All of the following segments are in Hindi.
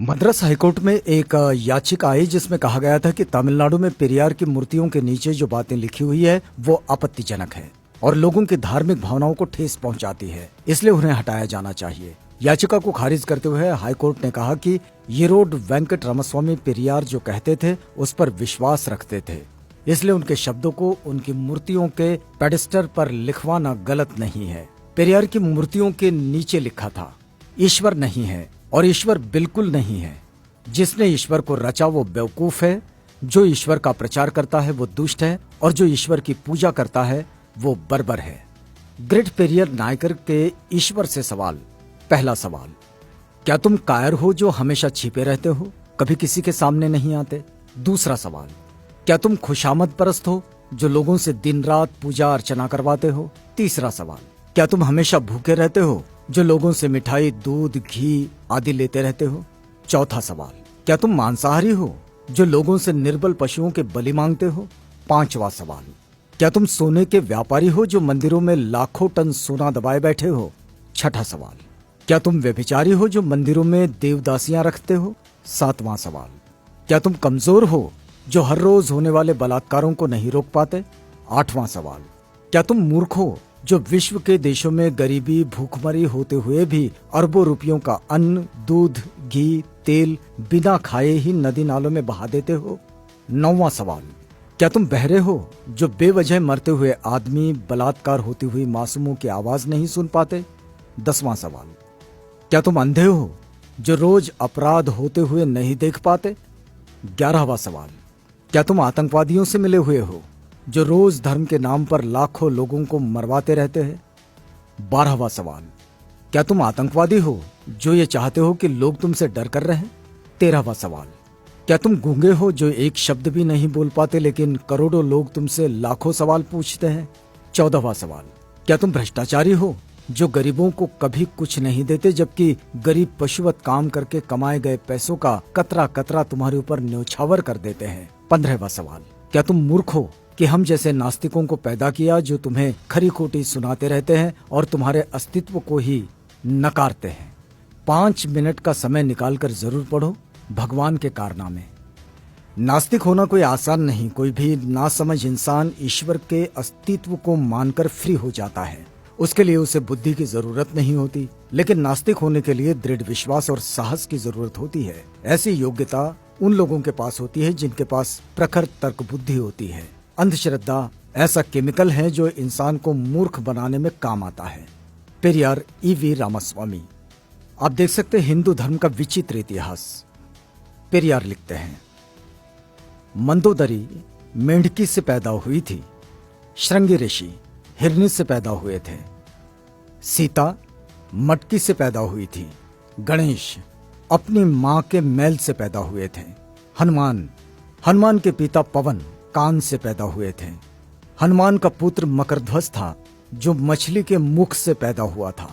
मद्रास हाईकोर्ट में एक याचिका आई जिसमें कहा गया था कि तमिलनाडु में पेरियार की मूर्तियों के नीचे जो बातें लिखी हुई है वो आपत्तिजनक है और लोगों की धार्मिक भावनाओं को ठेस पहुंचाती है, इसलिए उन्हें हटाया जाना चाहिए। याचिका को खारिज करते हुए हाईकोर्ट ने कहा कि येरोड वेंकट रामास्वामी पेरियार जो कहते थे उस पर विश्वास रखते थे, इसलिए उनके शब्दों को उनकी मूर्तियों के पेडेस्टल पर लिखवाना गलत नहीं है। पेरियार की मूर्तियों के नीचे लिखा था, ईश्वर नहीं है और ईश्वर बिल्कुल नहीं है। जिसने ईश्वर को रचा वो बेवकूफ है, जो ईश्वर का प्रचार करता है वो दुष्ट है और जो ईश्वर की पूजा करता है वो बर्बर है। ग्रेट पेरियर नायकर के ईश्वर से सवाल। पहला सवाल, क्या तुम कायर हो जो हमेशा छिपे रहते हो, कभी किसी के सामने नहीं आते? दूसरा सवाल, क्या तुम खुशामद परस्त हो जो लोगों से दिन रात पूजा अर्चना करवाते हो? तीसरा सवाल, क्या तुम हमेशा भूखे रहते हो जो लोगों से मिठाई, दूध, घी आदि लेते रहते हो? चौथा सवाल, क्या तुम मांसाहारी हो जो लोगों से निर्बल पशुओं के बलि मांगते हो? पांचवा सवाल, क्या तुम सोने के व्यापारी हो जो मंदिरों में लाखों टन सोना दबाए बैठे हो? छठा सवाल, क्या तुम व्यभिचारी हो जो मंदिरों में देवदासियां रखते हो? सातवां सवाल, क्या तुम कमजोर हो जो हर रोज होने वाले बलात्कारों को नहीं रोक पाते? आठवां सवाल, क्या तुम मूर्ख हो जो विश्व के देशों में गरीबी, भूखमरी होते हुए भी अरबों रुपयों का अन्न, दूध, घी, तेल बिना खाए ही नदी नालों में बहा देते हो? नौवां सवाल, क्या तुम बहरे हो जो बेवजह मरते हुए आदमी, बलात्कार होती हुई मासूमों की आवाज नहीं सुन पाते? 10वां सवाल, क्या तुम अंधे हो जो रोज अपराध होते हुए नहीं देख पाते? 11वां सवाल, क्या तुम आतंकवादियों से मिले हुए हो जो रोज धर्म के नाम पर लाखों लोगों को मरवाते रहते हैं? 12वां सवाल, क्या तुम आतंकवादी हो जो ये चाहते हो कि लोग तुमसे डर कर रहें? 13वां सवाल, क्या तुम गूंगे हो जो एक शब्द भी नहीं बोल पाते लेकिन करोड़ों लोग तुमसे लाखों सवाल पूछते हैं? 14वां सवाल, क्या तुम भ्रष्टाचारी हो जो गरीबों को कभी कुछ नहीं देते जबकि गरीब पशुवत काम करके कमाए गए पैसों का कतरा कतरा तुम्हारे ऊपर न्योछावर कर देते हैं? 15वां सवाल, क्या तुम मूर्ख हो कि हम जैसे नास्तिकों को पैदा किया जो तुम्हें खरी खोटी सुनाते रहते हैं और तुम्हारे अस्तित्व को ही नकारते हैं? 5 मिनट का समय निकालकर जरूर पढ़ो भगवान के कारनामे। नास्तिक होना कोई आसान नहीं। कोई भी नासमझ इंसान ईश्वर के अस्तित्व को मानकर फ्री हो जाता है, उसके लिए उसे बुद्धि की जरूरत नहीं होती, लेकिन नास्तिक होने के लिए दृढ़ विश्वास और साहस की जरूरत होती है। ऐसी योग्यता उन लोगों के पास होती है जिनके पास प्रखर तर्क बुद्धि होती है। अंधश्रद्धा ऐसा केमिकल है जो इंसान को मूर्ख बनाने में काम आता है। पेरियार ईवी रामास्वामी। आप देख सकते हैं हिंदू धर्म का विचित्र इतिहास। पेरियार लिखते हैं, मंदोदरी मेंढकी से पैदा हुई थी, श्रृंगी ऋषि हिरनी से पैदा हुए थे, सीता मटकी से पैदा हुई थी, गणेश अपनी मां के मैल से पैदा हुए थे, हनुमान के पिता पवन कान से पैदा हुए थे, हनुमान का पुत्र मकरध्वज था जो मछली के मुख से पैदा हुआ था,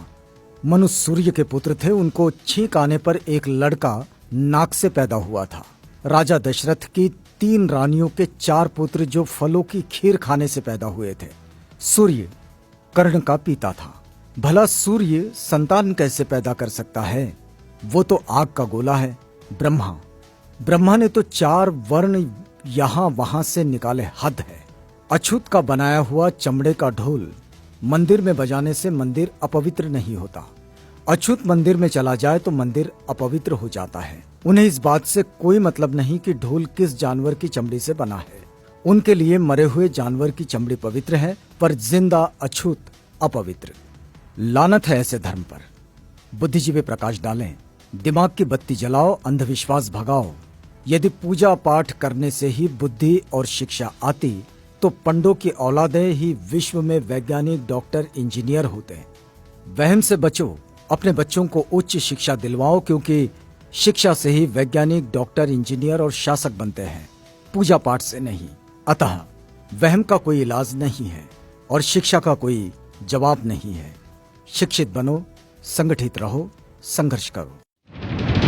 मनु सूर्य के पुत्र थे, उनको छींक आने पर एक लड़का नाक से पैदा हुआ था, राजा दशरथ की 3 रानियों के 4 पुत्र जो फलों की खीर खाने से पैदा हुए थे, सूर्य कर्ण का पिता था। भला सूर्य संतान कैसे पैदा कर सकता है? वो तो आग का गोला है। ब्रह्मा ने तो 4 वर्ण यहां वहां से निकाले, हद है। अछूत का बनाया हुआ चमड़े का ढोल मंदिर में बजाने से मंदिर अपवित्र नहीं होता। अछूत मंदिर में चला जाए तो मंदिर अपवित्र हो जाता है। उन्हें इस बात से कोई मतलब नहीं कि ढोल किस जानवर की चमड़ी से बना है। उनके लिए मरे हुए जानवर की चमड़ी पवित्र है पर जिंदा अछूत अपवित्र। लानत है ऐसे धर्म पर। बुद्धिजीवी प्रकाश डालें, दिमाग की बत्ती जलाओ, अंधविश्वास भगाओ। यदि पूजा पाठ करने से ही बुद्धि और शिक्षा आती तो पंडों की औलादें ही विश्व में वैज्ञानिक, डॉक्टर, इंजीनियर होते। वहम से बचो, अपने बच्चों को उच्च शिक्षा दिलवाओ क्योंकि शिक्षा से ही वैज्ञानिक, डॉक्टर, इंजीनियर और शासक बनते हैं, पूजा पाठ से नहीं। अतः वहम का कोई इलाज नहीं है और शिक्षा का कोई जवाब नहीं है। शिक्षित बनो, संगठित रहो, संघर्ष करो।